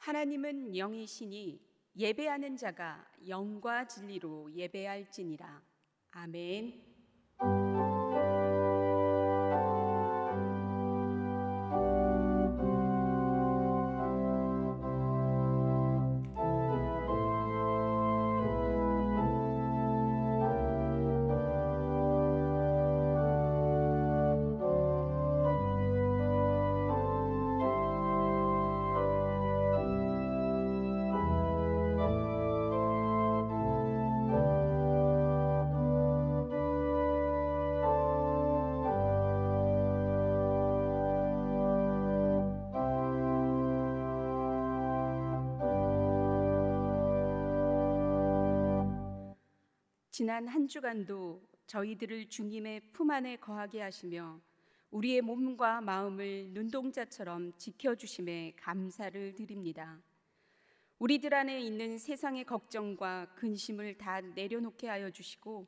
하나님은 영이시니 예배하는 자가 영과 진리로 예배할지니라. 아멘. 지난 한 주간도 저희들을 주님의 품 안에 거하게 하시며 우리의 몸과 마음을 눈동자처럼 지켜주심에 감사를 드립니다. 우리들 안에 있는 세상의 걱정과 근심을 다 내려놓게 하여 주시고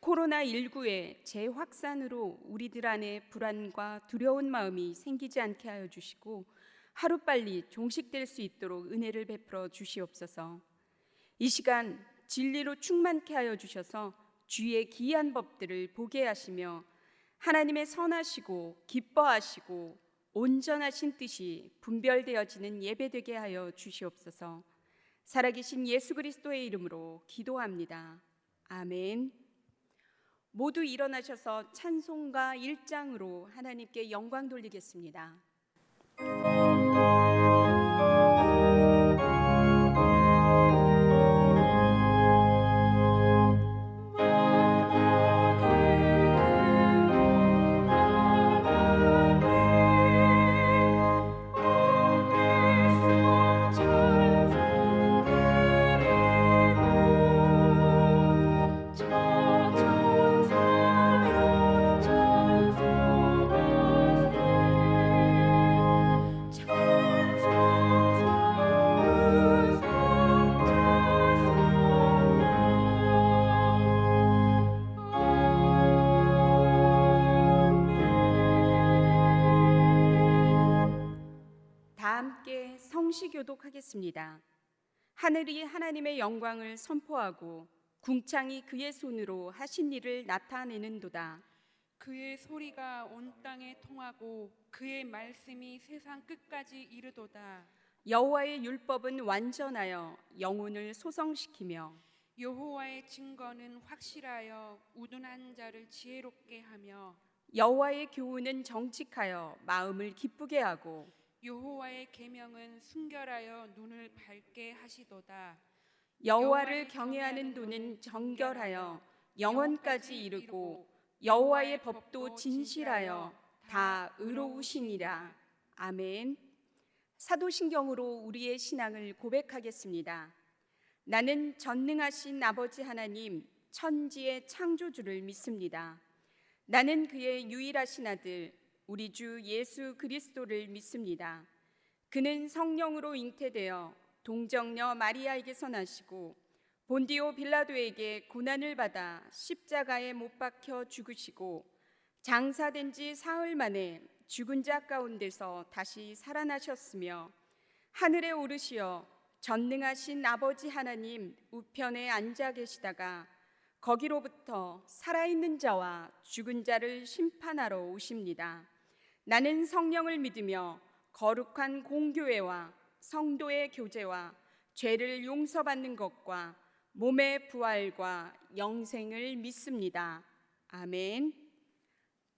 코로나19의 재확산으로 우리들 안에 불안과 두려운 마음이 생기지 않게 하여 주시고 하루빨리 종식될 수 있도록 은혜를 베풀어 주시옵소서. 이 시간 진리로 충만케 하여 주셔서 주의 기이한 법들을 보게 하시며 하나님의 선하시고 기뻐하시고 온전하신 뜻이 분별되어지는 예배되게 하여 주시옵소서. 살아계신 예수 그리스도의 이름으로 기도합니다. 아멘. 모두 일어나셔서 찬송가 1장으로 하나님께 영광 돌리겠습니다. 성시교독하겠습니다. 하늘이 하나님의 영광을 선포하고 궁창이 그의 손으로 하신 일을 나타내는도다. 그의 소리가 온 땅에 통하고 그의 말씀이 세상 끝까지 이르도다. 여호와의 율법은 완전하여 영혼을 소성시키며 여호와의 증거는 확실하여 우둔한 자를 지혜롭게 하며 여호와의 교훈은 정직하여 마음을 기쁘게 하고 여호와의 계명은 순결하여 눈을 밝게 하시도다. 여호와를 경외하는 눈은 정결하여 영원까지 이르고 여호와의 법도 진실하여 다 의로우시니라. 아멘. 사도신경으로 우리의 신앙을 고백하겠습니다. 나는 전능하신 아버지 하나님 천지의 창조주를 믿습니다. 나는 그의 유일하신 아들 우리 주 예수 그리스도를 믿습니다. 그는 성령으로 잉태되어 동정녀 마리아에게서 나시고 본디오 빌라도에게 고난을 받아 십자가에 못 박혀 죽으시고 장사된 지 사흘 만에 죽은 자 가운데서 다시 살아나셨으며 하늘에 오르시어 전능하신 아버지 하나님 우편에 앉아 계시다가 거기로부터 살아있는 자와 죽은 자를 심판하러 오십니다. 나는 성령을 믿으며 거룩한 공교회와 성도의 교제와 죄를 용서받는 것과 몸의 부활과 영생을 믿습니다. 아멘.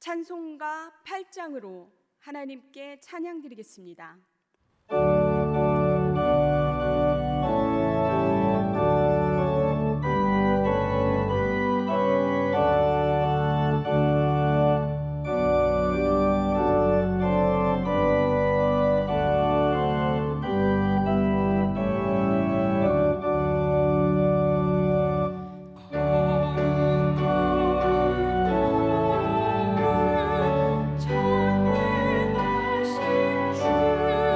찬송가 8장으로 하나님께 찬양 드리겠습니다. 전능하신 주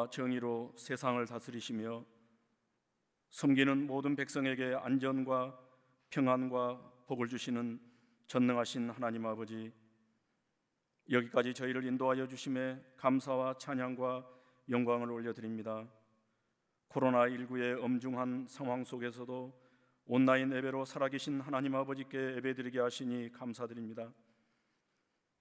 공의와 정의로 세상을 다스리시며 섬기는 모든 백성에게 안전과 평안과 복을 주시는 전능하신 하나님 아버지, 여기까지 저희를 인도하여 주심에 감사와 찬양과 영광을 올려드립니다. 코로나19의 엄중한 상황 속에서도 온라인 예배로 살아계신 하나님 아버지께 예배드리게 하시니 감사드립니다.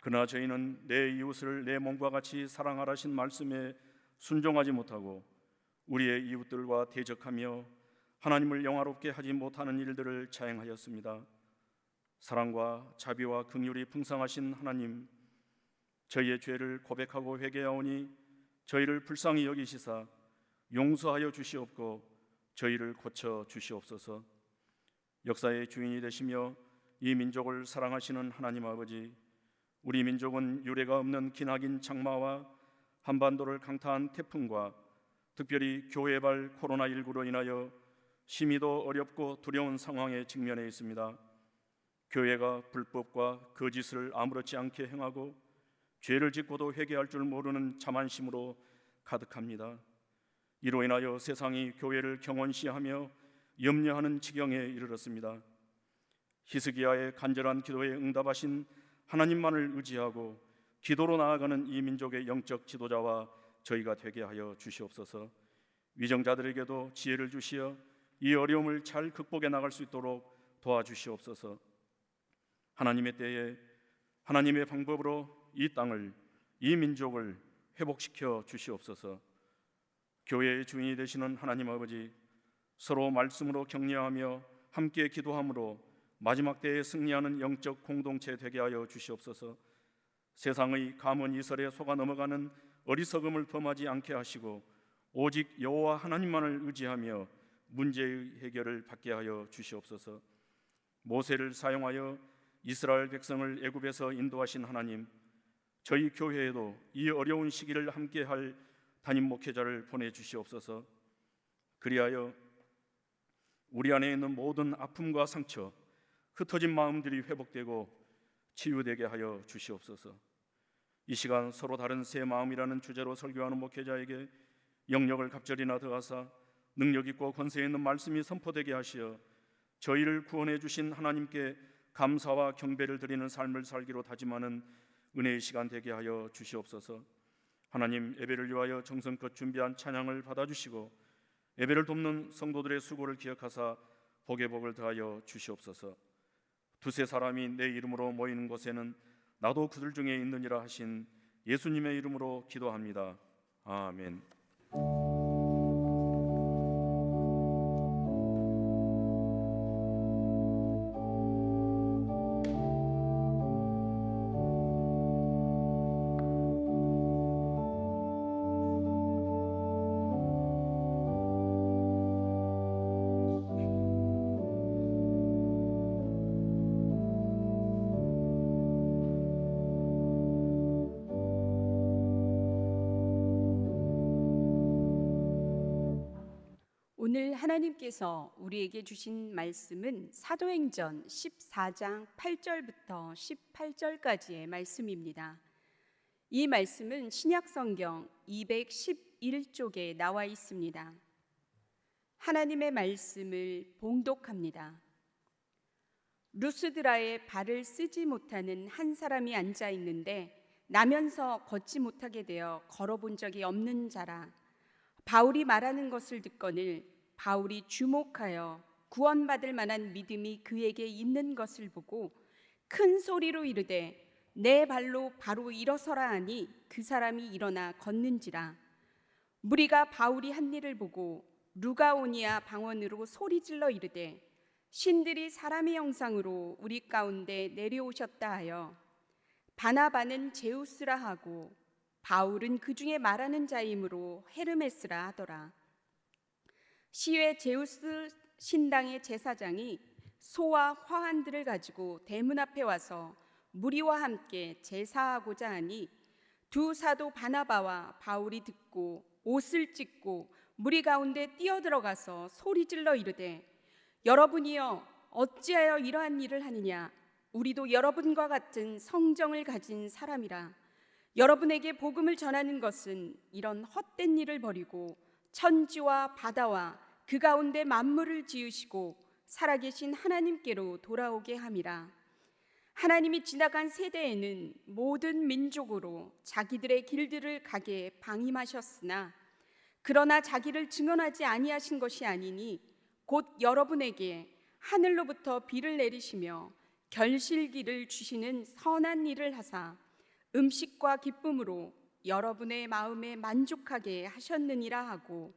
그러나 저희는 내 이웃을 내 몸과 같이 사랑하라신 말씀에 순종하지 못하고 우리의 이웃들과 대적하며 하나님을 영화롭게 하지 못하는 일들을 자행하였습니다. 사랑과 자비와 긍휼이 풍성하신 하나님, 저희의 죄를 고백하고 회개하오니 저희를 불쌍히 여기시사 용서하여 주시옵고 저희를 고쳐 주시옵소서. 역사의 주인이 되시며 이 민족을 사랑하시는 하나님 아버지, 우리 민족은 유례가 없는 기나긴 장마와 한반도를 강타한 태풍과 특별히 교회발 코로나19로 인하여 심히도 어렵고 두려운 상황에 직면해 있습니다. 교회가 불법과 거짓을 아무렇지 않게 행하고 죄를 짓고도 회개할 줄 모르는 자만심으로 가득합니다. 이로 인하여 세상이 교회를 경원시하며 염려하는 지경에 이르렀습니다. 히스기야의 간절한 기도에 응답하신 하나님만을 의지하고 기도로 나아가는 이 민족의 영적 지도자와 저희가 되게 하여 주시옵소서. 위정자들에게도 지혜를 주시어 이 어려움을 잘 극복해 나갈 수 있도록 도와주시옵소서. 하나님의 때에 하나님의 방법으로 이 땅을, 이 민족을 회복시켜 주시옵소서. 교회의 주인이 되시는 하나님 아버지, 서로 말씀으로 격려하며 함께 기도함으로 마지막 때에 승리하는 영적 공동체 되게 하여 주시옵소서. 세상의 가문 이설에 속아 넘어가는 어리석음을 범하지 않게 하시고 오직 여호와 하나님만을 의지하며 문제의 해결을 받게 하여 주시옵소서. 모세를 사용하여 이스라엘 백성을 애굽에서 인도하신 하나님, 저희 교회에도 이 어려운 시기를 함께할 담임 목회자를 보내주시옵소서. 그리하여 우리 안에 있는 모든 아픔과 상처, 흩어진 마음들이 회복되고 치유되게 하여 주시옵소서. 이 시간 서로 다른 새 마음이라는 주제로 설교하는 목회자에게 영역을 갑절이나 더하사 능력 있고 권세 있는 말씀이 선포되게 하시어 저희를 구원해 주신 하나님께 감사와 경배를 드리는 삶을 살기로 다짐하는 은혜의 시간 되게 하여 주시옵소서. 하나님, 예배를 위하여 정성껏 준비한 찬양을 받아주시고 예배를 돕는 성도들의 수고를 기억하사 복의 복을 더하여 주시옵소서. 두세 사람이 내 이름으로 모이는 곳에는 나도 그들 중에 있느니라 하신 예수님의 이름으로 기도합니다. 아멘. 오늘 하나님께서 우리에게 주신 말씀은 사도행전 14장 8절부터 18절까지의 말씀입니다. 이 말씀은 신약성경 211쪽에 나와 있습니다. 하나님의 말씀을 봉독합니다. 루스드라에 발을 쓰지 못하는 한 사람이 앉아 있는데 나면서 걷지 못하게 되어 걸어본 적이 없는 자라. 바울이 말하는 것을 듣거늘 바울이 주목하여 구원받을 만한 믿음이 그에게 있는 것을 보고 큰 소리로 이르되 내 발로 바로 일어서라 하니 그 사람이 일어나 걷는지라. 무리가 바울이 한 일을 보고 루가오니아 방언으로 소리질러 이르되 신들이 사람의 형상으로 우리 가운데 내려오셨다 하여 바나바는 제우스라 하고 바울은 그 중에 말하는 자이므로 헤르메스라 하더라. 시외 제우스 신당의 제사장이 소와 화환들을 가지고 대문 앞에 와서 무리와 함께 제사하고자 하니 두 사도 바나바와 바울이 듣고 옷을 찢고 무리 가운데 뛰어들어가서 소리질러 이르되 여러분이여 어찌하여 이러한 일을 하느냐. 우리도 여러분과 같은 성정을 가진 사람이라. 여러분에게 복음을 전하는 것은 이런 헛된 일을 버리고 천지와 바다와 그 가운데 만물을 지으시고 살아계신 하나님께로 돌아오게 함이라. 하나님이 지나간 세대에는 모든 민족으로 자기들의 길들을 가게 방임하셨으나 그러나 자기를 증언하지 아니하신 것이 아니니 곧 여러분에게 하늘로부터 비를 내리시며 결실기를 주시는 선한 일을 하사 음식과 기쁨으로 여러분의 마음에 만족하게 하셨느니라 하고,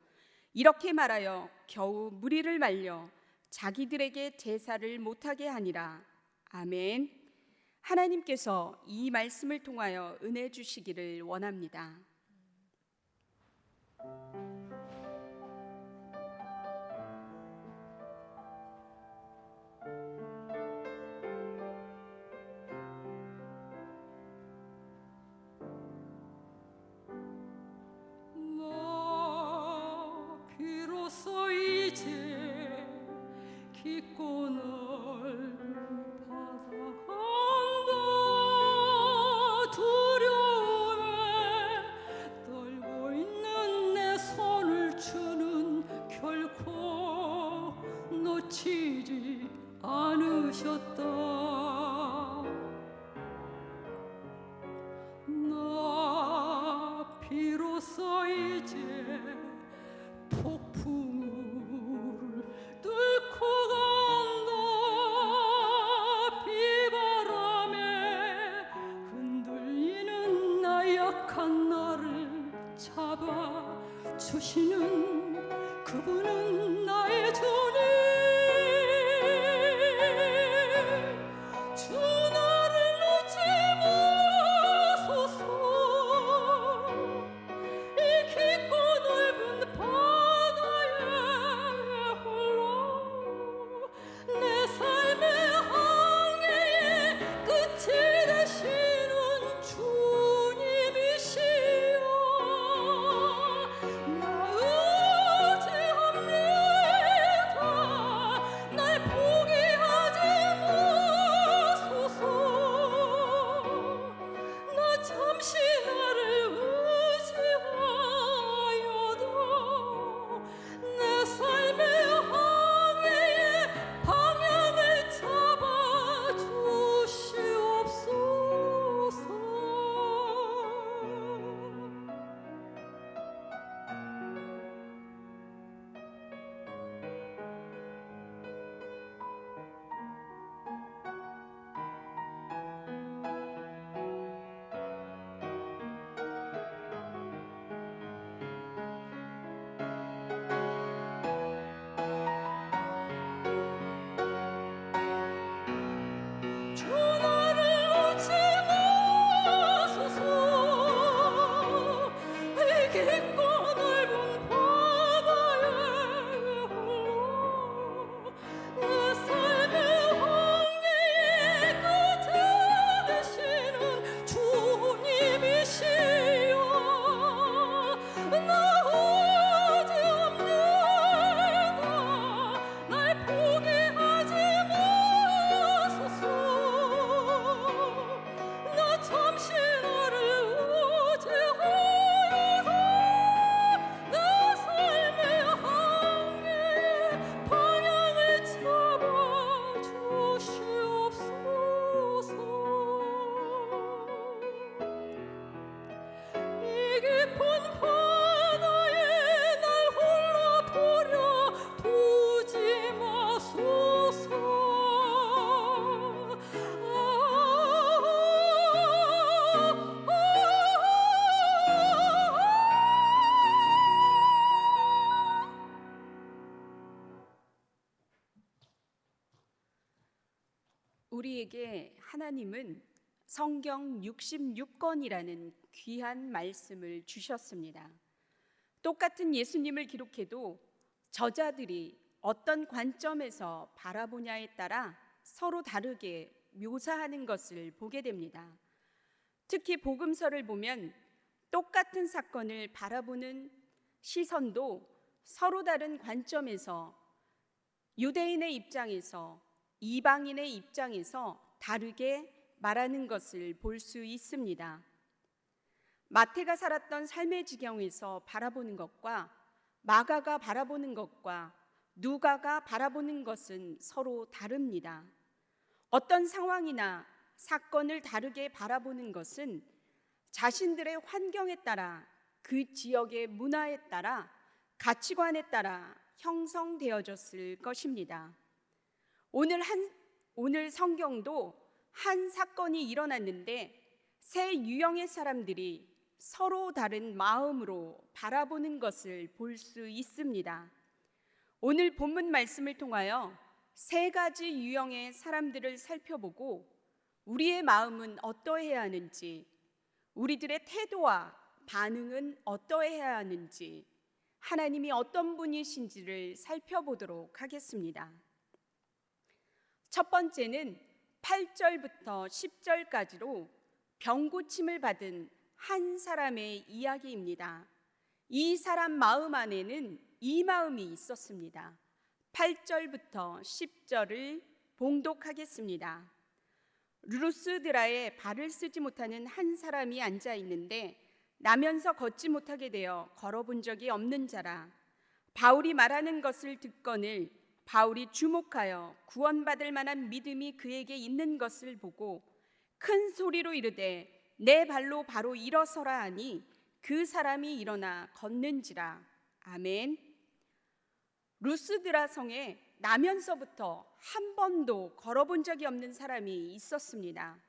이렇게 말하여 겨우 무리를 말려 자기들에게 제사를 못하게 하니라. 아멘. 하나님께서 이 말씀을 통하여 은혜 주시기를 원합니다. 비로소 이제 깊고 넓은 바다간다. 두려움에 떨고 있는 내 손을 주는 결코 놓치지 않으셨다. 나 비로소 이제 폭풍을 뚫고 간다. 비바람에 흔들리는 나 약한 나를 잡아주시는 그분은 나의 주님. 주 나를 놓지 마소서. 이 깊고 넓은 바다에 홀로 내 삶의 항해의 끝이 되시는 주님이시여. 나 의지합니다. 날 포기하지 마소서. 나 잠시 나를 의지하여도 내 삶의 항해의 방향을 잡아주시옵소서. 주 나를 놓지 마소서. 이 깊고 넓은 바다에 홀로 내 삶의 항해의 끝에 되시는 주님이시여. 나 의지합니다. 날 포기하지 마소서. 나 잠시 나를 의지하여서 내 삶의 항해의 방향을 잡아주시옵소서. 이 깊은 바다에 날 홀로 버려 두지 마소서. 우리에게 하나님은 성경 66권이라는 귀한 말씀을 주셨습니다. 똑같은 예수님을 기록해도 저자들이 어떤 관점에서 바라보냐에 따라 서로 다르게 묘사하는 것을 보게 됩니다. 특히 복음서를 보면 똑같은 사건을 바라보는 시선도 서로 다른 관점에서 유대인의 입장에서 이방인의 입장에서 다르게 말하는 것을 볼 수 있습니다. 마태가 살았던 삶의 지경에서 바라보는 것과 마가가 바라보는 것과 누가가 바라보는 것은 서로 다릅니다. 어떤 상황이나 사건을 다르게 바라보는 것은 자신들의 환경에 따라, 그 지역의 문화에 따라, 가치관에 따라 형성되어졌을 것입니다. 오늘 성경도 한 사건이 일어났는데 세 유형의 사람들이 서로 다른 마음으로 바라보는 것을 볼 수 있습니다. 오늘 본문 말씀을 통하여 세 가지 유형의 사람들을 살펴보고 우리의 마음은 어떠해야 하는지, 우리들의 태도와 반응은 어떠해야 하는지, 하나님이 어떤 분이신지를 살펴보도록 하겠습니다. 첫 번째는 8절부터 10절까지로 병고침을 받은 한 사람의 이야기입니다. 이 사람 마음 안에는 이 마음이 있었습니다. 8절부터 10절을 봉독하겠습니다. 루스드라에 발을 쓰지 못하는 한 사람이 앉아 있는데 나면서 걷지 못하게 되어 걸어본 적이 없는 자라. 바울이 말하는 것을 듣거늘 바울이 주목하여 구원받을 만한 믿음이 그에게 있는 것을 보고 큰 소리로 이르되 내 발로 바로 일어서라 하니 그 사람이 일어나 걷는지라. 아멘. 루스드라 성에 나면서부터 한 번도 걸어본 적이 없는 사람이 있었습니다.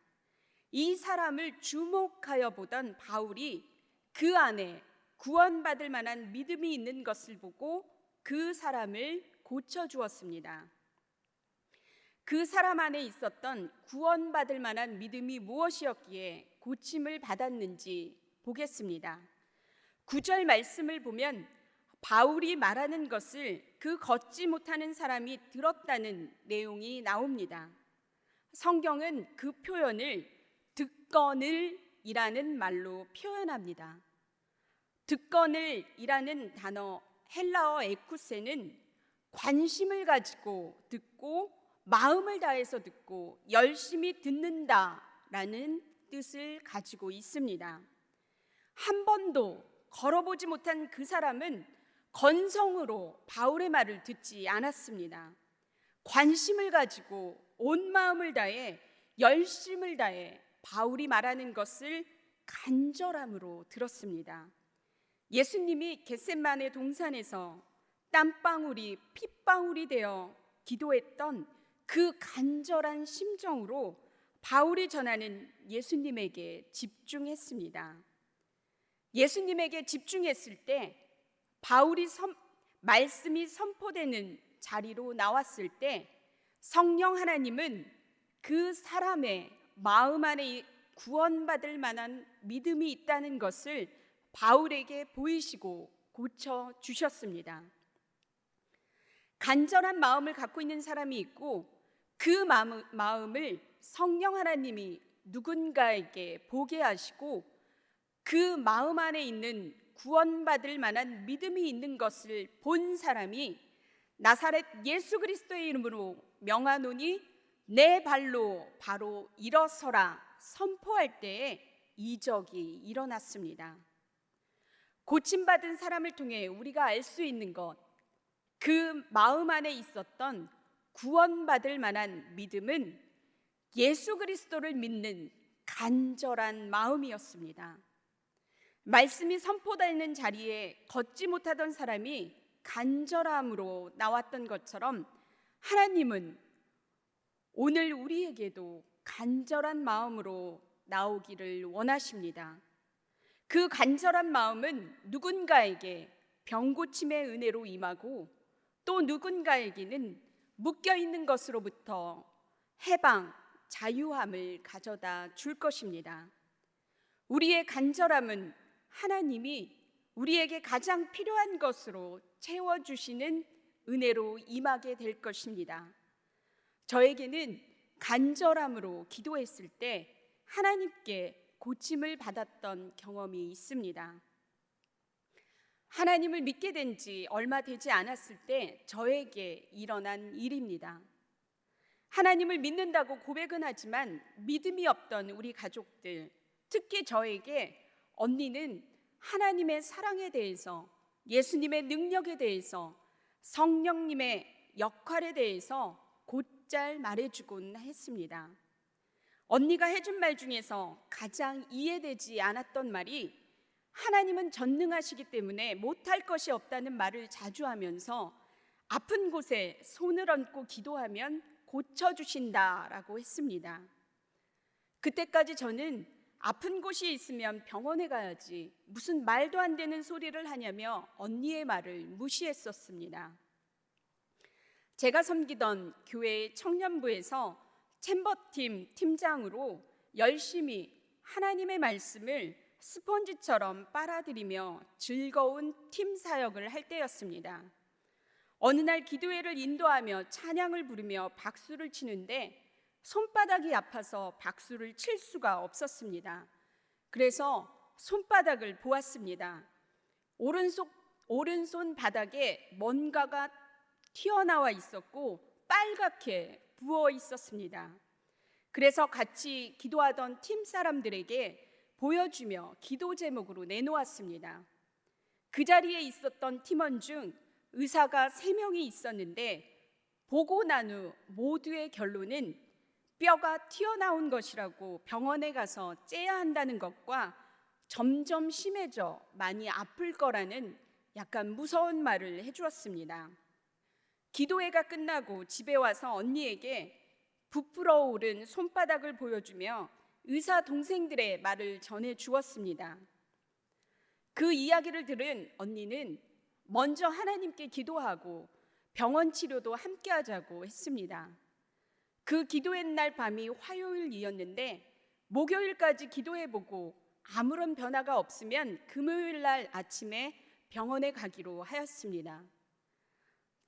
이 사람을 주목하여 보던 바울이 그 안에 구원받을 만한 믿음이 있는 것을 보고 그 사람을 고쳐주었습니다. 그 사람 안에 있었던 구원받을 만한 믿음이 무엇이었기에 고침을 받았는지 보겠습니다. 9절 말씀을 보면 바울이 말하는 것을 그 걷지 못하는 사람이 들었다는 내용이 나옵니다. 성경은 그 표현을 듣거늘이라는 말로 표현합니다. 듣거늘이라는 단어 헬라어 에쿠세는 관심을 가지고 듣고 마음을 다해서 듣고 열심히 듣는다라는 뜻을 가지고 있습니다. 한 번도 걸어보지 못한 그 사람은 건성으로 바울의 말을 듣지 않았습니다. 관심을 가지고 온 마음을 다해 열심을 다해 바울이 말하는 것을 간절함으로 들었습니다. 예수님이 겟세마네 동산에서 땀방울이 핏방울이 되어 기도했던 그 간절한 심정으로 바울이 전하는 예수님에게 집중했습니다. 예수님에게 집중했을 때 바울이 말씀이 선포되는 자리로 나왔을 때 성령 하나님은 그 사람의 마음 안에 구원받을 만한 믿음이 있다는 것을 바울에게 보이시고 고쳐주셨습니다. 간절한 마음을 갖고 있는 사람이 있고 그 마음을 성령 하나님이 누군가에게 보게 하시고 그 마음 안에 있는 구원받을 만한 믿음이 있는 것을 본 사람이 나사렛 예수 그리스도의 이름으로 명하노니 내 발로 바로 일어서라 선포할 때에 이적이 일어났습니다. 고침받은 사람을 통해 우리가 알 수 있는 것, 그 마음 안에 있었던 구원받을 만한 믿음은 예수 그리스도를 믿는 간절한 마음이었습니다. 말씀이 선포되는 자리에 걷지 못하던 사람이 간절함으로 나왔던 것처럼 하나님은 오늘 우리에게도 간절한 마음으로 나오기를 원하십니다. 그 간절한 마음은 누군가에게 병고침의 은혜로 임하고 또 누군가에게는 묶여있는 것으로부터 해방, 자유함을 가져다 줄 것입니다. 우리의 간절함은 하나님이 우리에게 가장 필요한 것으로 채워주시는 은혜로 임하게 될 것입니다. 저에게는 간절함으로 기도했을 때 하나님께 고침을 받았던 경험이 있습니다. 하나님을 믿게 된 지 얼마 되지 않았을 때 저에게 일어난 일입니다. 하나님을 믿는다고 고백은 하지만 믿음이 없던 우리 가족들, 특히 저에게 언니는 하나님의 사랑에 대해서, 예수님의 능력에 대해서, 성령님의 역할에 대해서 곧잘 말해주곤 했습니다. 언니가 해준 말 중에서 가장 이해되지 않았던 말이 하나님은 전능하시기 때문에 못할 것이 없다는 말을 자주 하면서 아픈 곳에 손을 얹고 기도하면 고쳐주신다라고 했습니다. 그때까지 저는 아픈 곳이 있으면 병원에 가야지, 무슨 말도 안 되는 소리를 하냐며 언니의 말을 무시했었습니다. 제가 섬기던 교회 청년부에서 챔버팀 팀장으로 열심히 하나님의 말씀을 스펀지처럼 빨아들이며 즐거운 팀 사역을 할 때였습니다. 어느 날 기도회를 인도하며 찬양을 부르며 박수를 치는데 손바닥이 아파서 박수를 칠 수가 없었습니다. 그래서 손바닥을 보았습니다. 오른손 바닥에 뭔가가 튀어나와 있었고 빨갛게 부어 있었습니다. 그래서 같이 기도하던 팀 사람들에게 보여주며 기도 제목으로 내놓았습니다. 그 자리에 있었던 팀원 중 의사가 3명이 있었는데 보고 난 후 모두의 결론은 뼈가 튀어나온 것이라고 병원에 가서 째야 한다는 것과 점점 심해져 많이 아플 거라는 약간 무서운 말을 해주었습니다. 기도회가 끝나고 집에 와서 언니에게 부풀어 오른 손바닥을 보여주며 의사 동생들의 말을 전해 주었습니다. 그 이야기를 들은 언니는 먼저 하나님께 기도하고 병원 치료도 함께 하자고 했습니다. 그 기도회 날 밤이 화요일이었는데 목요일까지 기도해보고 아무런 변화가 없으면 금요일 날 아침에 병원에 가기로 하였습니다.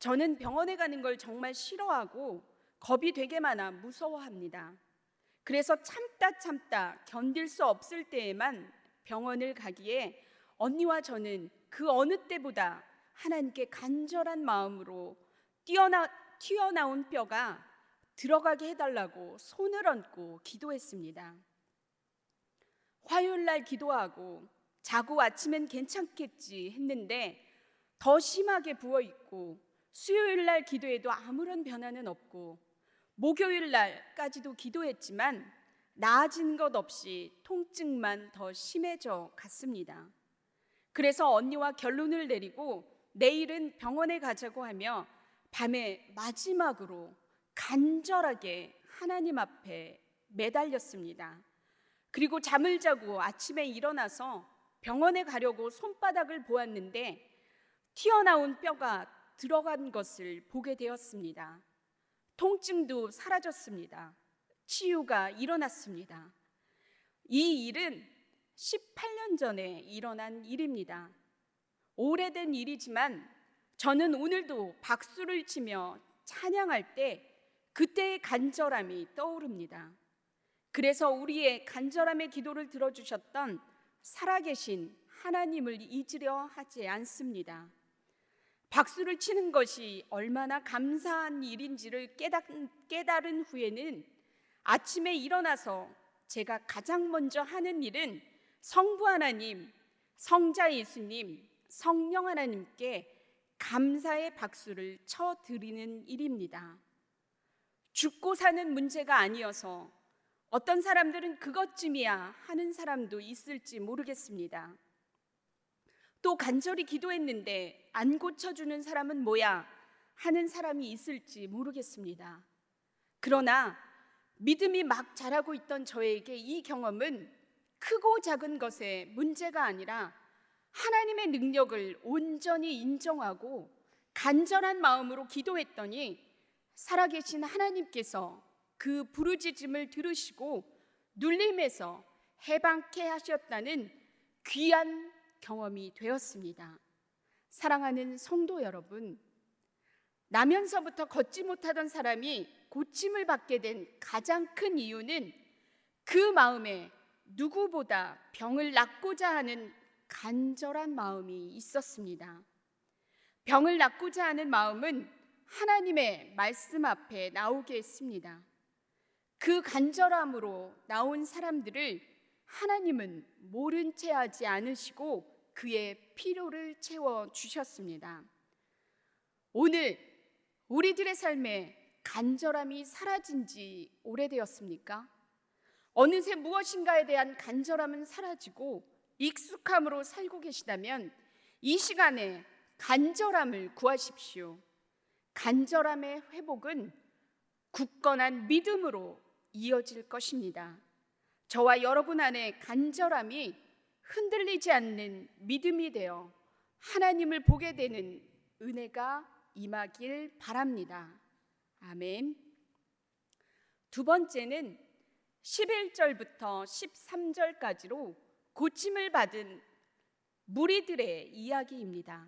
저는 병원에 가는 걸 정말 싫어하고 겁이 되게 많아 무서워합니다. 그래서 참다 견딜 수 없을 때에만 병원을 가기에 언니와 저는 그 어느 때보다 하나님께 간절한 마음으로 튀어나온 뼈가 들어가게 해달라고 손을 얹고 기도했습니다. 화요일 날 기도하고 자고 아침엔 괜찮겠지 했는데 더 심하게 부어있고 수요일 날 기도해도 아무런 변화는 없고 목요일 날까지도 기도했지만 나아진 것 없이 통증만 더 심해져 갔습니다. 그래서 언니와 결론을 내리고 내일은 병원에 가자고 하며 밤에 마지막으로 간절하게 하나님 앞에 매달렸습니다. 그리고 잠을 자고 아침에 일어나서 병원에 가려고 손바닥을 보았는데 튀어나온 뼈가 들어간 것을 보게 되었습니다. 통증도 사라졌습니다. 치유가 일어났습니다. 이 일은 18년 전에 일어난 일입니다. 오래된 일이지만 저는 오늘도 박수를 치며 찬양할 때 그때의 간절함이 떠오릅니다. 그래서 우리의 간절함의 기도를 들어주셨던 살아계신 하나님을 잊으려 하지 않습니다. 박수를 치는 것이 얼마나 감사한 일인지를 깨달은 후에는 아침에 일어나서 제가 가장 먼저 하는 일은 성부 하나님, 성자 예수님, 성령 하나님께 감사의 박수를 쳐드리는 일입니다. 죽고 사는 문제가 아니어서 어떤 사람들은 그것쯤이야 하는 사람도 있을지 모르겠습니다. 또 간절히 기도했는데 안 고쳐주는 사람은 뭐야 하는 사람이 있을지 모르겠습니다. 그러나 믿음이 막 자라고 있던 저에게 이 경험은 크고 작은 것의 문제가 아니라 하나님의 능력을 온전히 인정하고 간절한 마음으로 기도했더니 살아계신 하나님께서 그 부르짖음을 들으시고 눌림에서 해방케 하셨다는 귀한 경험이 되었습니다. 사랑하는 성도 여러분, 나면서부터 걷지 못하던 사람이 고침을 받게 된 가장 큰 이유는 그 마음에 누구보다 병을 낫고자 하는 간절한 마음이 있었습니다. 병을 낫고자 하는 마음은 하나님의 말씀 앞에 나오게 했습니다. 그 간절함으로 나온 사람들을 하나님은 모른 채 하지 않으시고 그의 필요를 채워 주셨습니다. 오늘 우리들의 삶에 간절함이 사라진 지 오래되었습니까? 어느새 무엇인가에 대한 간절함은 사라지고 익숙함으로 살고 계시다면 이 시간에 간절함을 구하십시오. 간절함의 회복은 굳건한 믿음으로 이어질 것입니다. 저와 여러분 안에 간절함이 흔들리지 않는 믿음이 되어 하나님을 보게 되는 은혜가 임하길 바랍니다. 아멘. 두 번째는 11절부터 13절까지로 고침을 받은 무리들의 이야기입니다.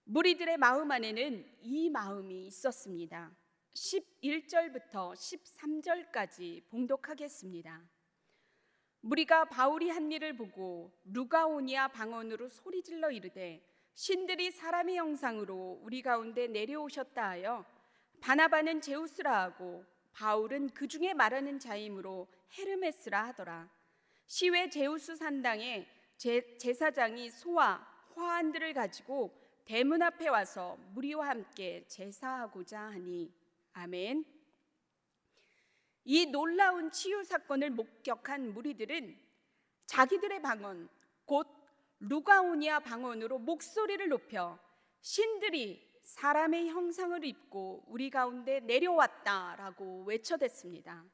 무리들의 마음 안에는 이 마음이 있었습니다. 11절부터 13절까지 봉독하겠습니다. 무리가 바울이 한 일을 보고 루가오니아 방언으로 소리질러 이르되 신들이 사람의 형상으로 우리 가운데 내려오셨다 하여 바나바는 제우스라 하고 바울은 그 중에 말하는 자이므로 헤르메스라 하더라. 시외 제우스 산당에 제사장이 소와 화환들을 가지고 대문 앞에 와서 무리와 함께 제사하고자 하니. 아멘. 이 놀라운 치유 사건을 목격한 무리들은 자기들의 방언, 곧 루가오니아 방언으로 목소리를 높여 신들이 사람의 형상을 입고 우리 가운데 내려왔다라고 외쳐댔습니다.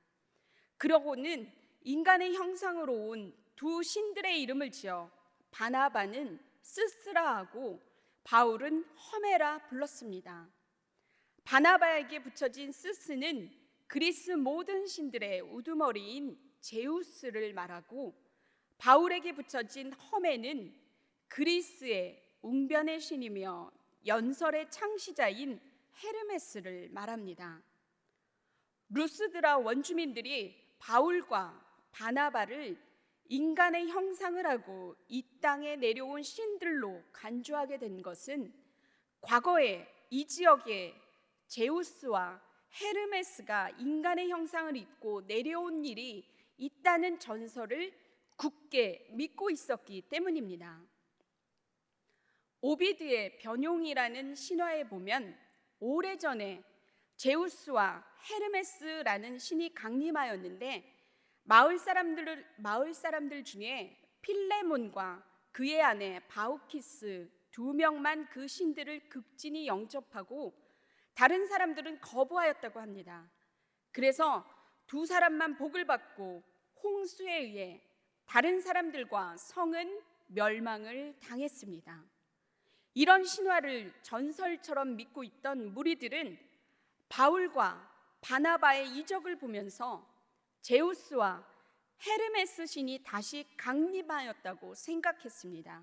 그러고는 인간의 형상으로 온 두 신들의 이름을 지어 바나바는 스스라 하고 바울은 허메라 불렀습니다. 바나바에게 붙여진 스스는 그리스 모든 신들의 우두머리인 제우스를 말하고 바울에게 붙여진 허메는 그리스의 웅변의 신이며 연설의 창시자인 헤르메스를 말합니다. 루스드라 원주민들이 바울과 바나바를 인간의 형상을 하고 이 땅에 내려온 신들로 간주하게 된 것은 과거에 이 지역에 제우스와 헤르메스가 인간의 형상을 입고 내려온 일이 있다는 전설을 굳게 믿고 있었기 때문입니다. 오비드의 변용이라는 신화에 보면 오래전에 제우스와 헤르메스라는 신이 강림하였는데 마을 사람들 중에 필레몬과 그의 아내 바우키스 두 명만 그 신들을 극진히 영접하고 다른 사람들은 거부하였다고 합니다. 그래서 두 사람만 복을 받고 홍수에 의해 다른 사람들과 성은 멸망을 당했습니다. 이런 신화를 전설처럼 믿고 있던 무리들은 바울과 바나바의 이적을 보면서 제우스와 헤르메스 신이 다시 강림하였다고 생각했습니다.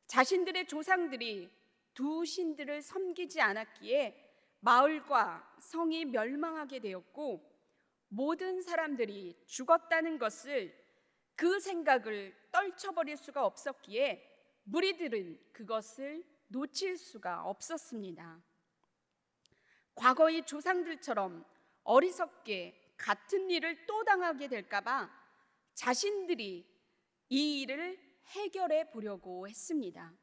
자신들의 조상들이 두 신들을 섬기지 않았기에 마을과 성이 멸망하게 되었고 모든 사람들이 죽었다는 것을 그 생각을 떨쳐버릴 수가 없었기에 무리들은 그것을 놓칠 수가 없었습니다. 과거의 조상들처럼 어리석게 같은 일을 또 당하게 될까봐 자신들이 이 일을 해결해 보려고 했습니다.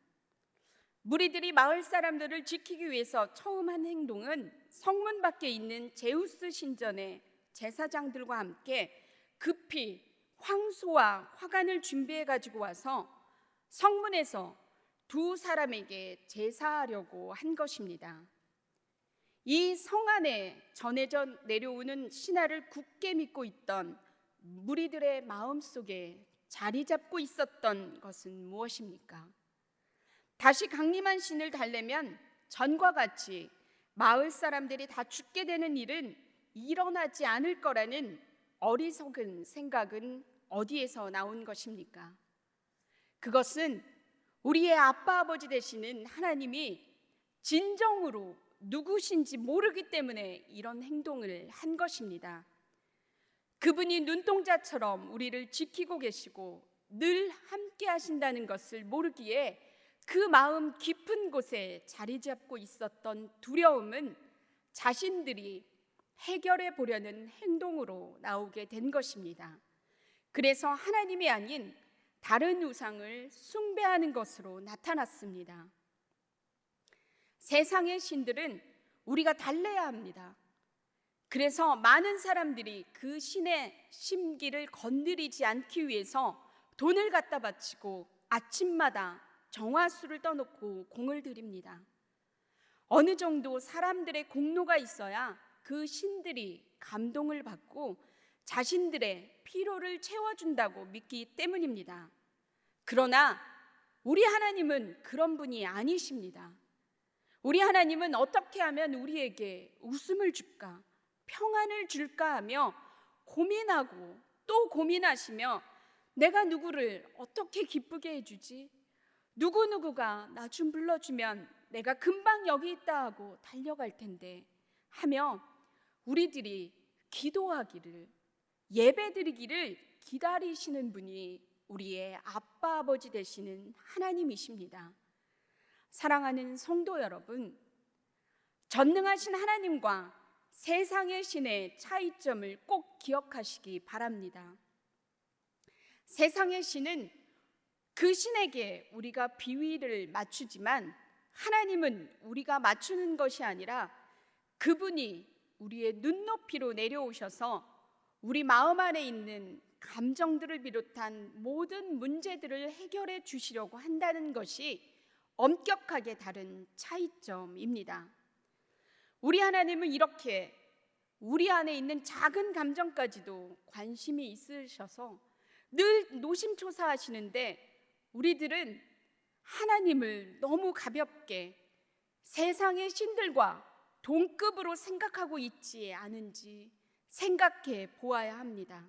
무리들이 마을 사람들을 지키기 위해서 처음 한 행동은 성문 밖에 있는 제우스 신전의 제사장들과 함께 급히 황소와 화관을 준비해 가지고 와서 성문에서 두 사람에게 제사하려고 한 것입니다. 이 성 안에 전해져 내려오는 신화를 굳게 믿고 있던 무리들의 마음속에 자리 잡고 있었던 것은 무엇입니까? 다시 강림한 신을 달래면 전과 같이 마을 사람들이 다 죽게 되는 일은 일어나지 않을 거라는 어리석은 생각은 어디에서 나온 것입니까? 그것은 우리의 아빠 아버지 되시는 하나님이 진정으로 누구신지 모르기 때문에 이런 행동을 한 것입니다. 그분이 눈동자처럼 우리를 지키고 계시고 늘 함께 하신다는 것을 모르기에 그 마음 깊은 곳에 자리 잡고 있었던 두려움은 자신들이 해결해 보려는 행동으로 나오게 된 것입니다. 그래서 하나님이 아닌 다른 우상을 숭배하는 것으로 나타났습니다. 세상의 신들은 우리가 달래야 합니다. 그래서 많은 사람들이 그 신의 심기를 건드리지 않기 위해서 돈을 갖다 바치고 아침마다 정화수를 떠놓고 공을 드립니다. 어느 정도 사람들의 공로가 있어야 그 신들이 감동을 받고 자신들의 피로를 채워준다고 믿기 때문입니다. 그러나 우리 하나님은 그런 분이 아니십니다. 우리 하나님은 어떻게 하면 우리에게 웃음을 줄까, 평안을 줄까 하며 고민하고 또 고민하시며 내가 누구를 어떻게 기쁘게 해주지? 누구누구가 나 좀 불러주면 내가 금방 여기 있다 하고 달려갈 텐데 하며 우리들이 기도하기를, 예배드리기를 기다리시는 분이 우리의 아빠 아버지 되시는 하나님이십니다. 사랑하는 성도 여러분, 전능하신 하나님과 세상의 신의 차이점을 꼭 기억하시기 바랍니다. 세상의 신은 그 신에게 우리가 비위를 맞추지만 하나님은 우리가 맞추는 것이 아니라 그분이 우리의 눈높이로 내려오셔서 우리 마음 안에 있는 감정들을 비롯한 모든 문제들을 해결해 주시려고 한다는 것이 엄격하게 다른 차이점입니다. 우리 하나님은 이렇게 우리 안에 있는 작은 감정까지도 관심이 있으셔서 늘 노심초사하시는데 우리들은 하나님을 너무 가볍게 세상의 신들과 동급으로 생각하고 있지 않은지 생각해 보아야 합니다.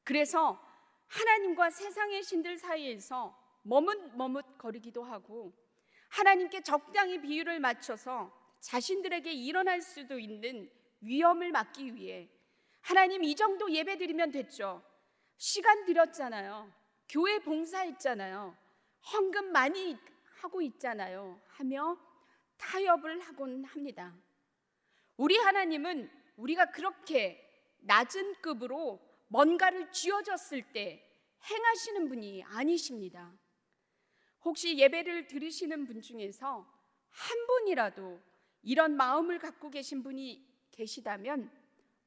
그래서 하나님과 세상의 신들 사이에서 머뭇머뭇거리기도 하고 하나님께 적당히 비율을 맞춰서 자신들에게 일어날 수도 있는 위험을 막기 위해 하나님 이 정도 예배 드리면 됐죠. 시간 드렸잖아요. 교회 봉사했잖아요. 헌금 많이 하고 있잖아요. 하며 타협을 하곤 합니다. 우리 하나님은 우리가 그렇게 낮은 급으로 뭔가를 쥐어줬을 때 행하시는 분이 아니십니다. 혹시 예배를 들으시는 분 중에서 한 분이라도 이런 마음을 갖고 계신 분이 계시다면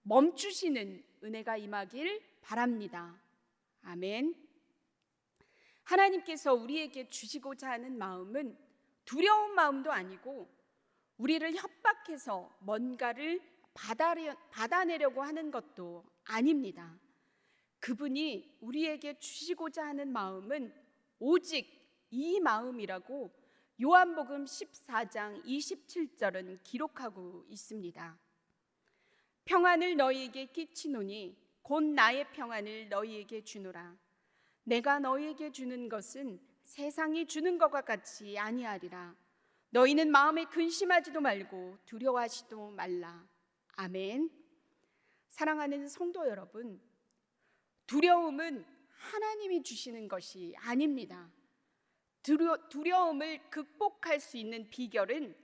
멈추시는 은혜가 임하길 바랍니다. 아멘. 하나님께서 우리에게 주시고자 하는 마음은 두려운 마음도 아니고 우리를 협박해서 뭔가를 받아내려고 하는 것도 아닙니다. 그분이 우리에게 주시고자 하는 마음은 오직 이 마음이라고 요한복음 14장 27절은 기록하고 있습니다. 평안을 너희에게 끼치노니 곧 나의 평안을 너희에게 주노라. 내가 너희에게 주는 것은 세상이 주는 것과 같이 아니하리라. 너희는 마음에 근심하지도 말고 두려워하지도 말라. 아멘. 사랑하는 성도 여러분, 두려움은 하나님이 주시는 것이 아닙니다. 두려움을 극복할 수 있는 비결은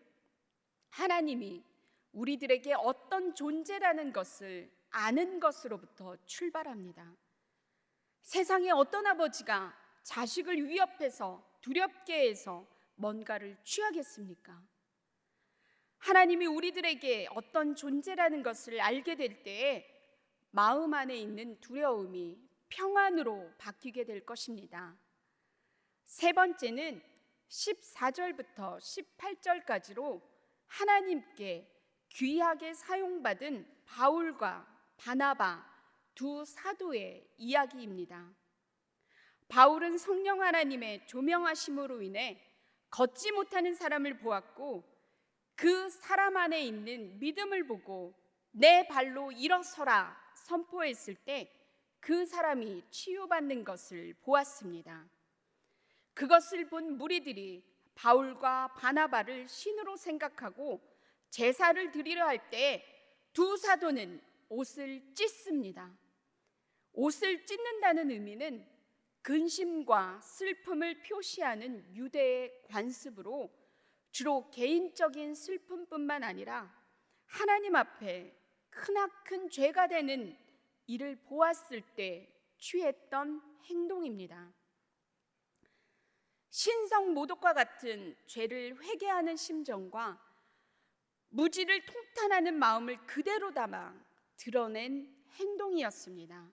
하나님이 우리들에게 어떤 존재라는 것을 아는 것으로부터 출발합니다. 세상에 어떤 아버지가 자식을 위협해서 두렵게 해서 뭔가를 취하겠습니까? 하나님이 우리들에게 어떤 존재라는 것을 알게 될 때에 마음 안에 있는 두려움이 평안으로 바뀌게 될 것입니다. 세 번째는 14절부터 18절까지로 하나님께 귀하게 사용받은 바울과 바나바 두 사도의 이야기입니다. 바울은 성령 하나님의 조명하심으로 인해 걷지 못하는 사람을 보았고 그 사람 안에 있는 믿음을 보고 내 발로 일어서라 선포했을 때 그 사람이 치유받는 것을 보았습니다. 그것을 본 무리들이 바울과 바나바를 신으로 생각하고 제사를 드리려 할 때 두 사도는 옷을 찢습니다. 옷을 찢는다는 의미는 근심과 슬픔을 표시하는 유대의 관습으로 주로 개인적인 슬픔뿐만 아니라 하나님 앞에 크나큰 죄가 되는 이를 보았을 때 취했던 행동입니다. 신성 모독과 같은 죄를 회개하는 심정과 무지를 통탄하는 마음을 그대로 담아 드러낸 행동이었습니다.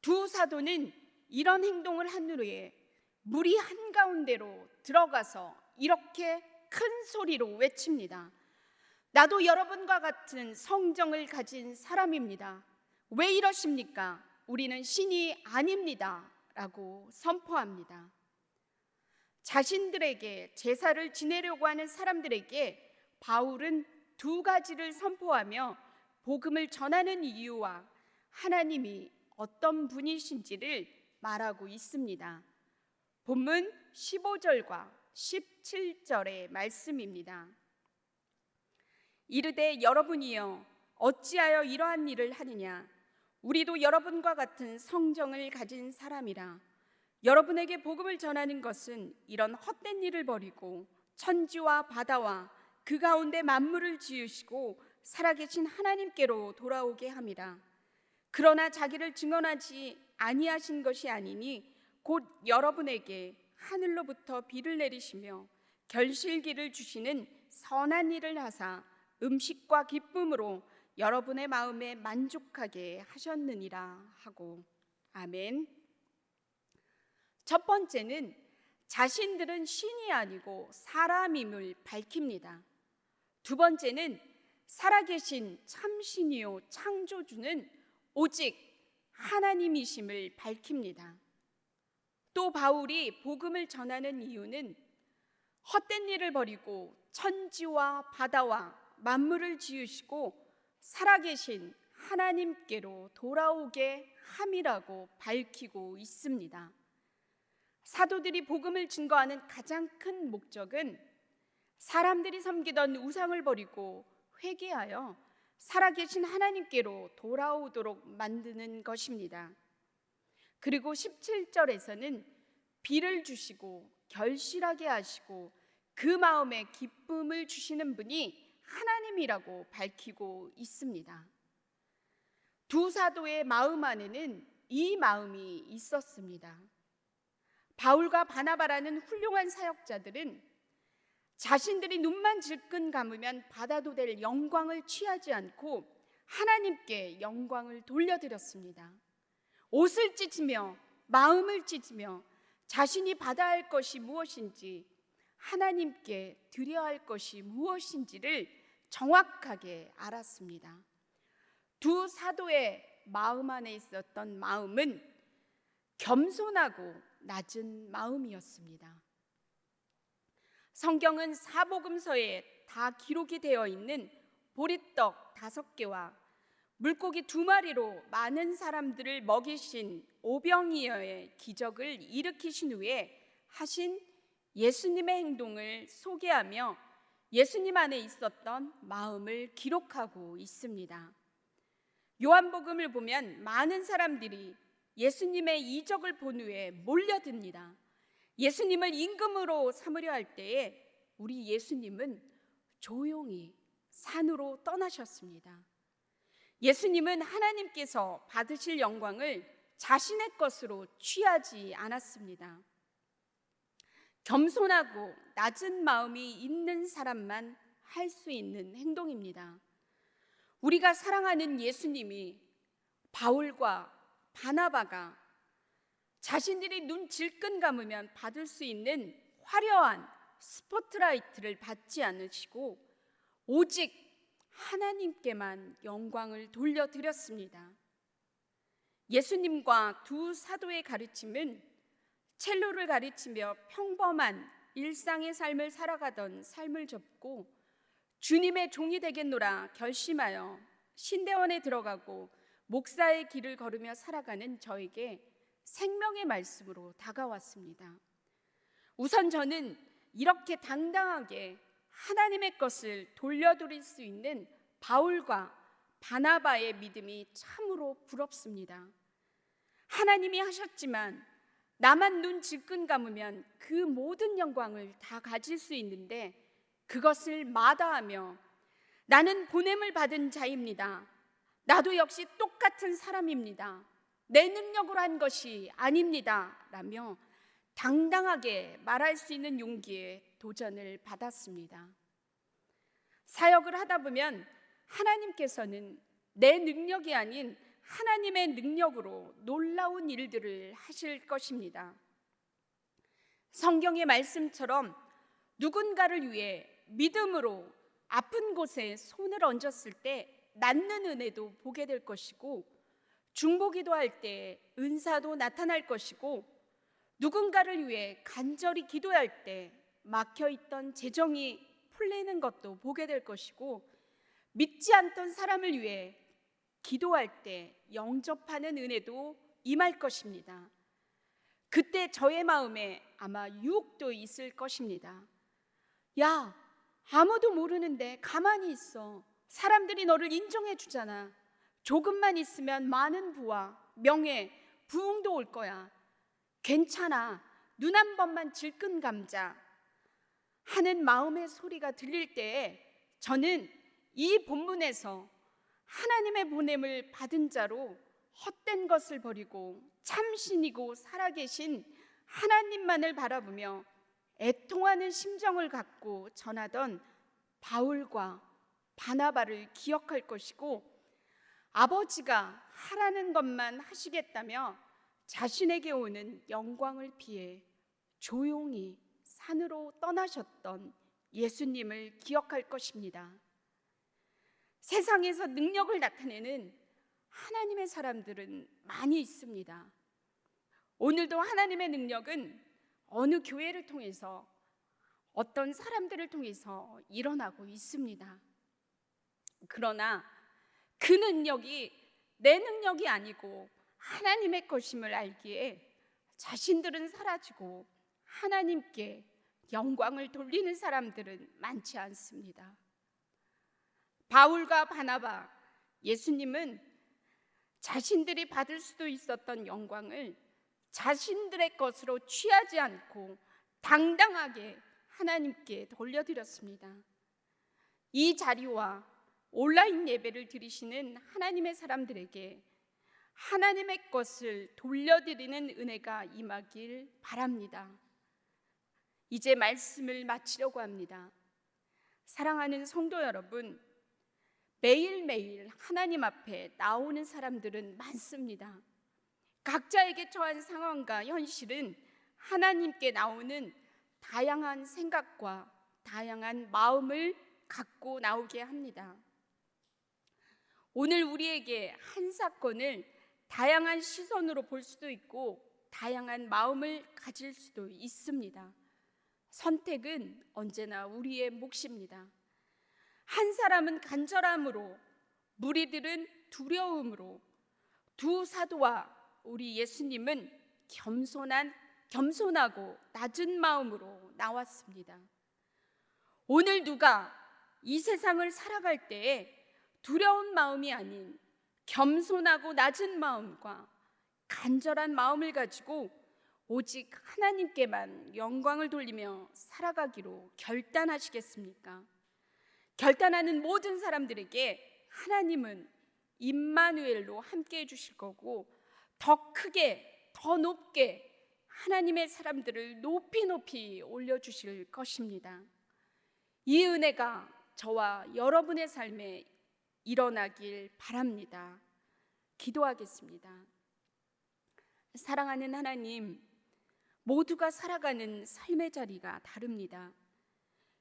두 사도는 이런 행동을 한 후에 무리 한가운데로 들어가서 이렇게 큰 소리로 외칩니다. 나도 여러분과 같은 성정을 가진 사람입니다. 왜 이러십니까? 우리는 신이 아닙니다. 라고 선포합니다. 자신들에게 제사를 지내려고 하는 사람들에게 바울은 두 가지를 선포하며 복음을 전하는 이유와 하나님이 어떤 분이신지를 말하고 있습니다. 본문 15절과 17절의 말씀입니다. 이르되 여러분이여 어찌하여 이러한 일을 하느냐? 우리도 여러분과 같은 성정을 가진 사람이라. 여러분에게 복음을 전하는 것은 이런 헛된 일을 버리고 천지와 바다와 그 가운데 만물을 지으시고 살아계신 하나님께로 돌아오게 함이라. 그러나 자기를 증언하지 아니하신 것이 아니니 곧 여러분에게 하늘로부터 비를 내리시며 결실기를 주시는 선한 일을 하사 음식과 기쁨으로 여러분의 마음에 만족하게 하셨느니라 하고. 아멘. 첫 번째는 자신들은 신이 아니고 사람임을 밝힙니다. 두 번째는 살아계신 참신이요 창조주는 오직 하나님이심을 밝힙니다. 또 바울이 복음을 전하는 이유는 헛된 일을 버리고 천지와 바다와 만물을 지으시고 살아계신 하나님께로 돌아오게 함이라고 밝히고 있습니다. 사도들이 복음을 증거하는 가장 큰 목적은 사람들이 섬기던 우상을 버리고 회개하여 살아계신 하나님께로 돌아오도록 만드는 것입니다. 그리고 17절에서는 비를 주시고 결실하게 하시고 그 마음에 기쁨을 주시는 분이 하나님이라고 밝히고 있습니다. 두 사도의 마음 안에는 이 마음이 있었습니다. 바울과 바나바라는 훌륭한 사역자들은 자신들이 눈만 질끈 감으면 받아도 될 영광을 취하지 않고 하나님께 영광을 돌려드렸습니다. 옷을 찢으며 마음을 찢으며 자신이 받아야 할 것이 무엇인지 하나님께 드려야 할 것이 무엇인지를 정확하게 알았습니다. 두 사도의 마음 안에 있었던 마음은 겸손하고 낮은 마음이었습니다. 성경은 사복음서에 다 기록이 되어 있는 보리떡 5개와 물고기 2마리로 많은 사람들을 먹이신 오병이어의 기적을 일으키신 후에 하신 예수님의 행동을 소개하며 예수님 안에 있었던 마음을 기록하고 있습니다. 요한복음을 보면 많은 사람들이 예수님의 이적을 본 후에 몰려듭니다. 예수님을 임금으로 삼으려 할 때에 우리 예수님은 조용히 산으로 떠나셨습니다. 예수님은 하나님께서 받으실 영광을 자신의 것으로 취하지 않았습니다. 겸손하고 낮은 마음이 있는 사람만 할 수 있는 행동입니다. 우리가 사랑하는 예수님이 바울과 바나바가 자신들이 눈 질끈 감으면 받을 수 있는 화려한 스포트라이트를 받지 않으시고 오직 하나님께만 영광을 돌려드렸습니다. 예수님과 두 사도의 가르침은 첼로를 가르치며 평범한 일상의 삶을 살아가던 삶을 접고 주님의 종이 되겠노라 결심하여 신대원에 들어가고 목사의 길을 걸으며 살아가는 저에게 생명의 말씀으로 다가왔습니다. 우선 저는 이렇게 당당하게 하나님의 것을 돌려드릴 수 있는 바울과 바나바의 믿음이 참으로 부럽습니다. 하나님이 하셨지만 나만 눈 질끈 감으면 그 모든 영광을 다 가질 수 있는데 그것을 마다하며 나는 보냄을 받은 자입니다. 나도 역시 똑같은 사람입니다. 내 능력으로 한 것이 아닙니다 라며 당당하게 말할 수 있는 용기에 도전을 받았습니다. 사역을 하다 보면 하나님께서는 내 능력이 아닌 하나님의 능력으로 놀라운 일들을 하실 것입니다. 성경의 말씀처럼 누군가를 위해 믿음으로 아픈 곳에 손을 얹었을 때 낫는 은혜도 보게 될 것이고, 중보기도할 때 은사도 나타날 것이고, 누군가를 위해 간절히 기도할 때 막혀있던 재정이 풀리는 것도 보게 될 것이고, 믿지 않던 사람을 위해 기도할 때 영접하는 은혜도 임할 것입니다. 그때 저의 마음에 아마 유혹도 있을 것입니다. 야, 아무도 모르는데 가만히 있어. 사람들이 너를 인정해 주잖아. 조금만 있으면 많은 부와 명예, 부흥도 올 거야. 괜찮아. 눈 한 번만 질끈 감자 하는 마음의 소리가 들릴 때에 저는 이 본문에서 하나님의 보냄을 받은 자로 헛된 것을 버리고 참신이고 살아계신 하나님만을 바라보며 애통하는 심정을 갖고 전하던 바울과 바나바를 기억할 것이고, 아버지가 하라는 것만 하시겠다며 자신에게 오는 영광을 피해 조용히 산으로 떠나셨던 예수님을 기억할 것입니다. 세상에서 능력을 나타내는 하나님의 사람들은 많이 있습니다. 오늘도 하나님의 능력은 어느 교회를 통해서, 어떤 사람들을 통해서 일어나고 있습니다. 그러나 그 능력이 내 능력이 아니고 하나님의 것임을 알기에 자신들은 사라지고 하나님께 영광을 돌리는 사람들은 많지 않습니다. 바울과 바나바, 예수님은 자신들이 받을 수도 있었던 영광을 자신들의 것으로 취하지 않고 당당하게 하나님께 돌려드렸습니다. 이 자리와 온라인 예배를 드리시는 하나님의 사람들에게 하나님의 것을 돌려드리는 은혜가 임하길 바랍니다. 이제 말씀을 마치려고 합니다. 사랑하는 성도 여러분, 매일매일 하나님 앞에 나오는 사람들은 많습니다. 각자에게 처한 상황과 현실은 하나님께 나오는 다양한 생각과 다양한 마음을 갖고 나오게 합니다. 오늘 우리에게 한 사건을 다양한 시선으로 볼 수도 있고 다양한 마음을 가질 수도 있습니다. 선택은 언제나 우리의 몫입니다. 한 사람은 간절함으로, 무리들은 두려움으로, 두 사도와 우리 예수님은 겸손하고 낮은 마음으로 나왔습니다. 오늘 누가 이 세상을 살아갈 때에 두려운 마음이 아닌 겸손하고 낮은 마음과 간절한 마음을 가지고 오직 하나님께만 영광을 돌리며 살아가기로 결단하시겠습니까? 결단하는 모든 사람들에게 하나님은 임마누엘로 함께 해주실 거고, 더 크게 더 높게 하나님의 사람들을 높이 올려주실 것입니다. 이 은혜가 저와 여러분의 삶에 일어나길 바랍니다. 기도하겠습니다. 사랑하는 하나님, 모두가 살아가는 삶의 자리가 다릅니다.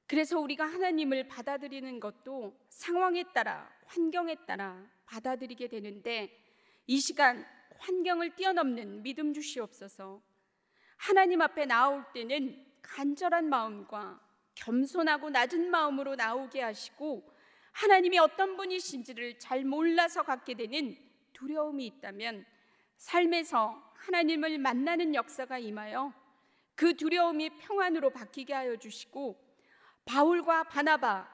그래서 우리가 하나님을 받아들이는 것도 상황에 따라, 환경에 따라 받아들이게 되는데, 이 시간 환경을 뛰어넘는 믿음 주시옵소서. 하나님 앞에 나올 때는 간절한 마음과 겸손하고 낮은 마음으로 나오게 하시고, 하나님이 어떤 분이신지를 잘 몰라서 갖게 되는 두려움이 있다면 삶에서 하나님을 만나는 역사가 임하여 그 두려움이 평안으로 바뀌게 하여 주시고, 바울과 바나바,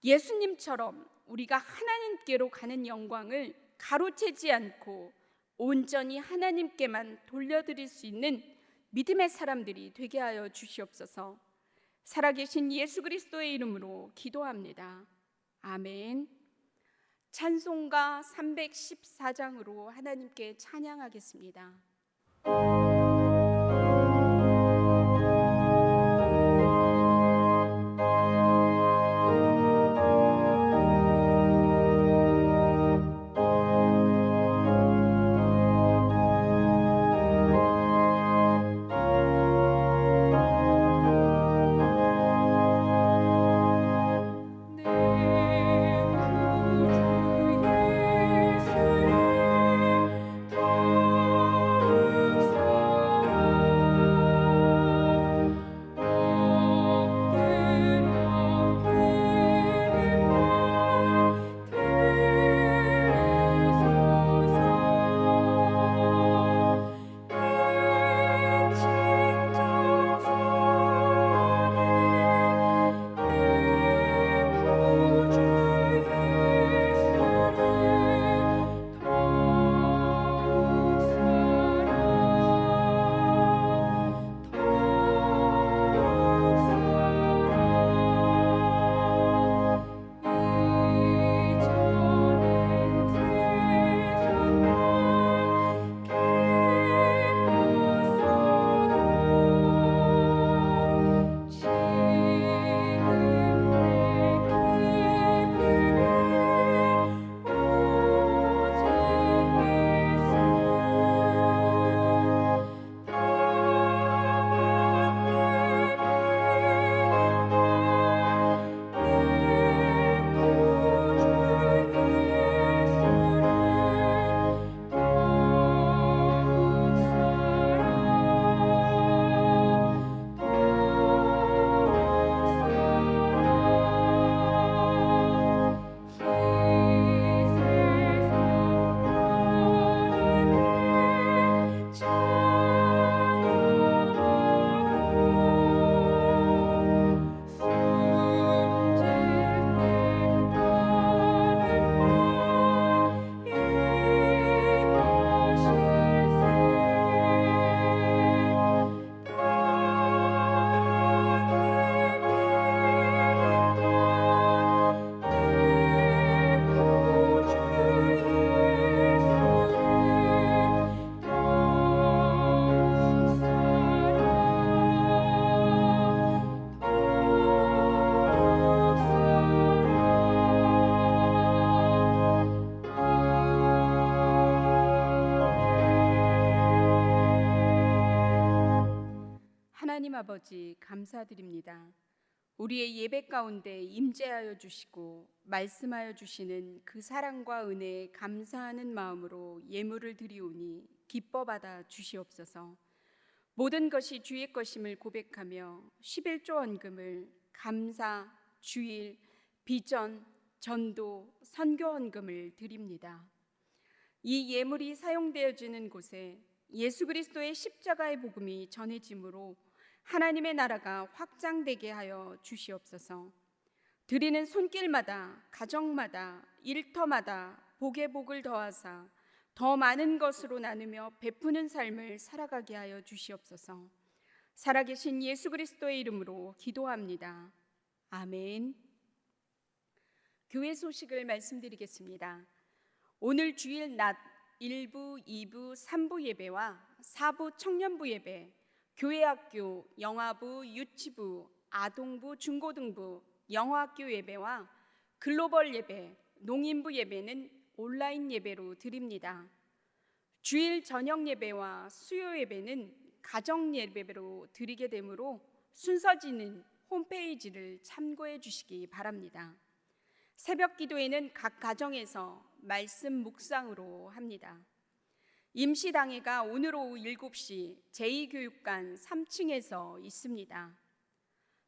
예수님처럼 우리가 하나님께로 가는 영광을 가로채지 않고 온전히 하나님께만 돌려드릴 수 있는 믿음의 사람들이 되게 하여 주시옵소서. 살아계신 예수 그리스도의 이름으로 기도합니다. 아멘. 찬송가 314장으로 하나님께 찬양하겠습니다. 하나님 아버지 감사드립니다. 우리의 예배 가운데 임재하여 주시고 말씀하여 주시는 그 사랑과 은혜에 감사하는 마음으로 예물을 드리오니 기뻐 받아 주시옵소서. 모든 것이 주의 것임을 고백하며 11조 헌금을 감사, 주일, 비전, 전도, 선교 헌금을 드립니다. 이 예물이 사용되어지는 곳에 예수 그리스도의 십자가의 복음이 전해지므로 하나님의 나라가 확장되게 하여 주시옵소서. 드리는 손길마다, 가정마다, 일터마다 복의 복을 더하사 더 많은 것으로 나누며 베푸는 삶을 살아가게 하여 주시옵소서. 살아계신 예수 그리스도의 이름으로 기도합니다. 아멘. 교회 소식을 말씀드리겠습니다. 오늘 주일 낮 1부, 2부, 3부 예배와 4부 청년부 예배, 교회학교, 영화부, 유치부, 아동부, 중고등부, 영어학교 예배와 글로벌 예배, 농인부 예배는 온라인 예배로 드립니다. 주일 저녁 예배와 수요 예배는 가정 예배로 드리게 되므로 순서지는 홈페이지를 참고해 주시기 바랍니다. 새벽 기도회는 각 가정에서 말씀 묵상으로 합니다. 임시당회가 오늘 오후 7시 제2교육관 3층에서 있습니다.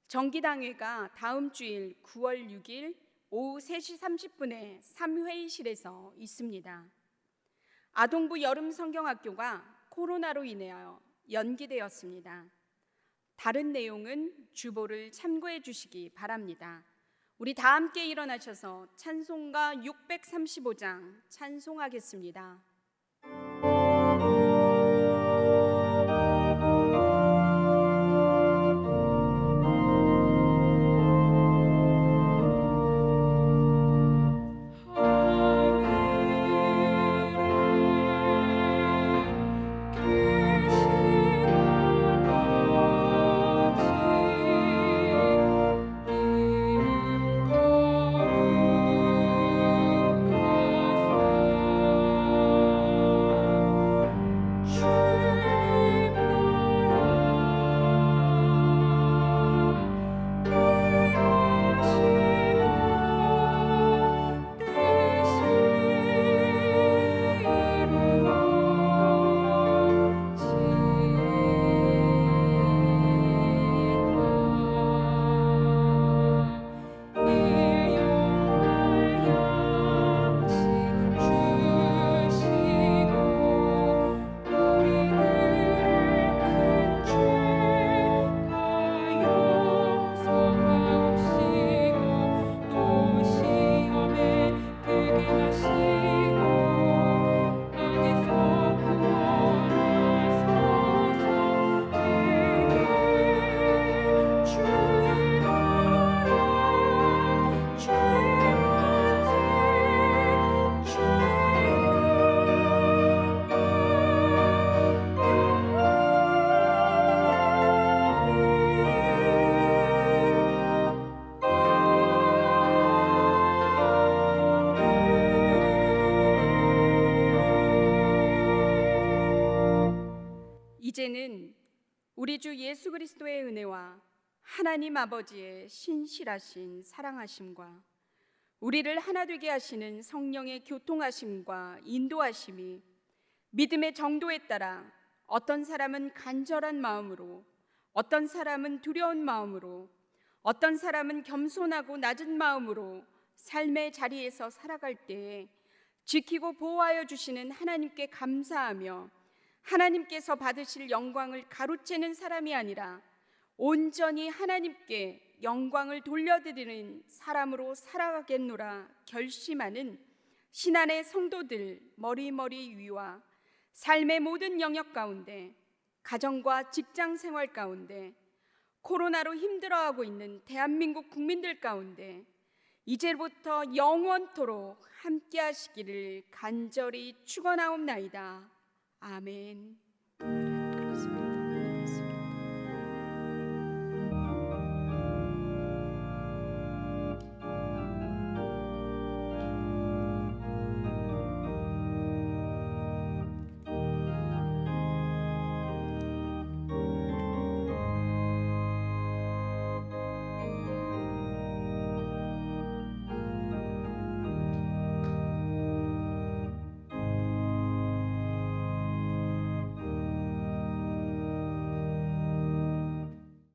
정기당회가 다음 주일 9월 6일 오후 3시 30분에 3회의실에서 있습니다. 아동부 여름 성경학교가 코로나로 인하여 연기되었습니다. 다른 내용은 주보를 참고해 주시기 바랍니다. 우리 다 함께 일어나셔서 찬송가 635장 찬송하겠습니다. 하나님 이제는 우리 주 예수 그리스도의 은혜와 하나님 아버지의 신실하신 사랑하심과 우리를 하나 되게 하시는 성령의 교통하심과 인도하심이 믿음의 정도에 따라 어떤 사람은 간절한 마음으로, 어떤 사람은 두려운 마음으로, 어떤 사람은 겸손하고 낮은 마음으로 삶의 자리에서 살아갈 때에 지키고 보호하여 주시는 하나님께 감사하며 하나님께서 받으실 영광을 가로채는 사람이 아니라 온전히 하나님께 영광을 돌려드리는 사람으로 살아가겠노라 결심하는 신안의 성도들 머리머리 위와 삶의 모든 영역 가운데, 가정과 직장 생활 가운데, 코로나로 힘들어하고 있는 대한민국 국민들 가운데 이제부터 영원토록 함께 하시기를 간절히 축원하옵나이다. 아멘.